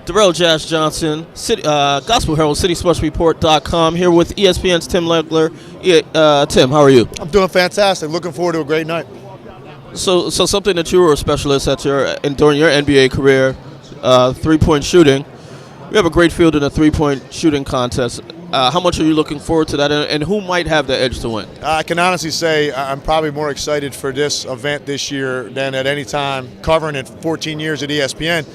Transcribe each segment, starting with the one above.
Darrell Jazz Johnson, Gospel Herald, CitySportsReport.com, here with ESPN's Tim Legler. Tim, how are you? I'm doing fantastic. Looking forward to a great night. So something that you were a specialist at during your NBA career, three-point shooting. We have a great field in the three-point shooting contest. How much are you looking forward to that, and who might have the edge to win? I can honestly say I'm probably more excited for this event this year than at any time covering it for 14 years at ESPN,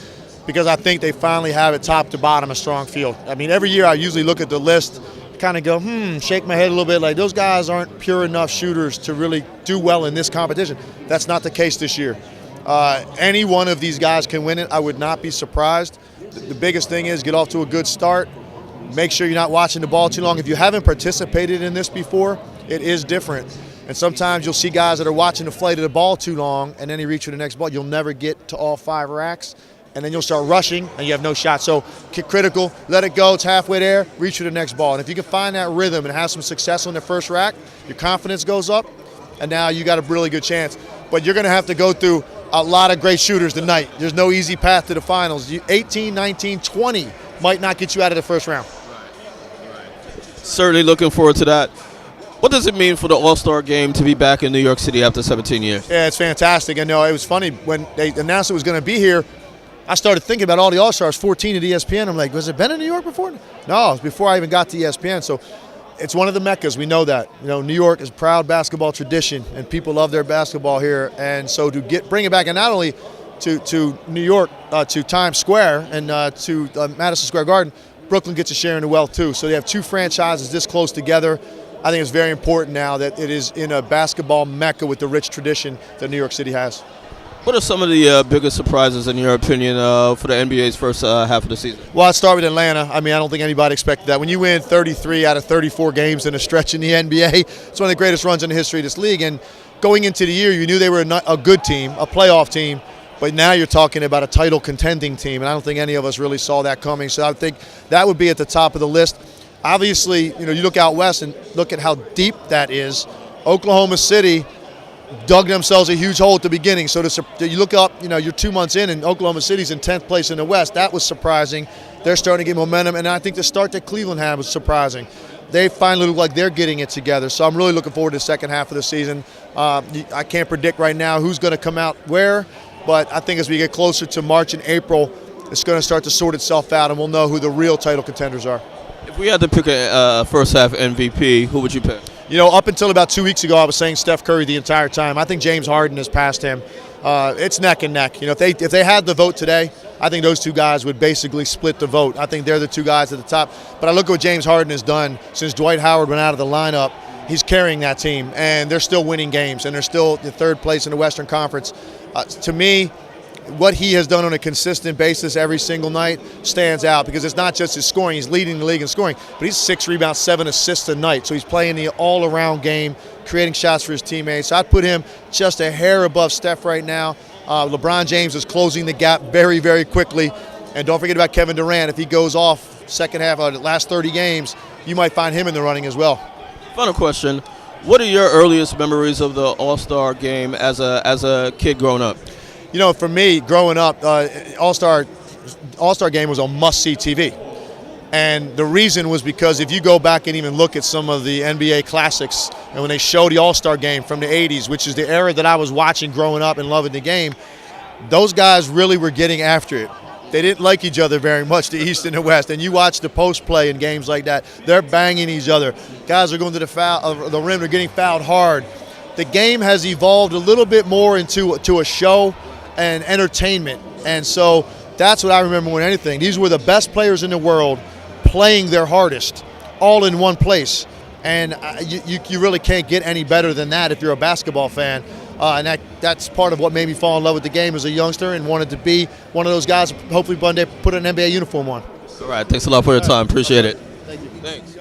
because I think they finally have it top to bottom a strong field. I mean, every year I usually look at the list, kind of go, shake my head a little bit, like those guys aren't pure enough shooters to really do well in this competition. That's not the case this year. Any one of these guys can win it. I would not be surprised. The biggest thing is get off to a good start. Make sure you're not watching the ball too long. If you haven't participated in this before, it is different. And sometimes you'll see guys that are watching the flight of the ball too long, and then they reach for the next ball. You'll never get to all 5 racks, and then you'll start rushing, and you have no shot. So get critical, let it go. It's halfway there, reach for the next ball. And if you can find that rhythm and have some success on the first rack, your confidence goes up, and now you got a really good chance. But you're going to have to go through a lot of great shooters tonight. There's no easy path to the finals. 18, 19, 20 might not get you out of the first round. Certainly looking forward to that. What does it mean for the All-Star game to be back in New York City after 17 years? Yeah, it's fantastic. I know it was funny when they announced it was going to be here. I started thinking about all the All-Stars, 14 at ESPN. I'm like, was it been in New York before? No, it was before I even got to ESPN. So it's one of the meccas. We know that. You know, New York is a proud basketball tradition, and people love their basketball here. And so to bring it back, and not only to New York, to Times Square and to Madison Square Garden, Brooklyn gets a share in the wealth too. So they have 2 franchises this close together. I think it's very important now that it is in a basketball mecca with the rich tradition that New York City has. What are some of the biggest surprises, in your opinion, for the NBA's first half of the season? Well, I'd start with Atlanta. I mean, I don't think anybody expected that. When you win 33 out of 34 games in a stretch in the NBA, it's one of the greatest runs in the history of this league. And going into the year, you knew they were a good team, a playoff team. But now you're talking about a title contending team, and I don't think any of us really saw that coming. So I think that would be at the top of the list. Obviously, you look out west and look at how deep that is. Oklahoma City dug themselves a huge hole at the beginning. So you look up, you're 2 months in, and Oklahoma City's in 10th place in the West. That was surprising. They're starting to get momentum, and I think the start that Cleveland had was surprising. They finally look like they're getting it together. So I'm really looking forward to the second half of the season. I can't predict right now who's going to come out where. But I think as we get closer to March and April, it's going to start to sort itself out, and we'll know who the real title contenders are. If we had to pick a first half MVP, who would you pick? Up until about 2 weeks ago, I was saying Steph Curry the entire time. I think James Harden has passed him. It's neck and neck. If they had the vote today, I think those 2 guys would basically split the vote. I think they're the 2 guys at the top. But I look at what James Harden has done since Dwight Howard went out of the lineup. He's carrying that team, and they're still winning games, and they're still in 3rd place in the Western Conference. To me, what he has done on a consistent basis every single night stands out, because it's not just his scoring. He's leading the league in scoring, but he's 6 rebounds, 7 assists a night. So he's playing the all-around game, creating shots for his teammates. So I'd put him just a hair above Steph right now. LeBron James is closing the gap very, very quickly. And don't forget about Kevin Durant. If he goes off second half of the last 30 games, you might find him in the running as well. Final question. What are your earliest memories of the All-Star game as a kid growing up? For me, growing up, All-Star game was on must-see TV. And the reason was because if you go back and even look at some of the NBA classics, and when they show the All-Star game from the 80s, which is the era that I was watching growing up and loving the game, those guys really were getting after it. They didn't like each other very much, the East and the West. And you watch the post play in games like that, they're banging each other. Guys are going to the rim, they're getting fouled hard. The game has evolved a little bit more into a show and entertainment. And so that's what I remember more than anything. These were the best players in the world playing their hardest, all in one place. And you really can't get any better than that if you're a basketball fan. And that's part of what made me fall in love with the game as a youngster, and wanted to be one of those guys, hopefully one day put an NBA uniform on. All right, thanks a lot for your time. Appreciate it. Thank you. Thanks.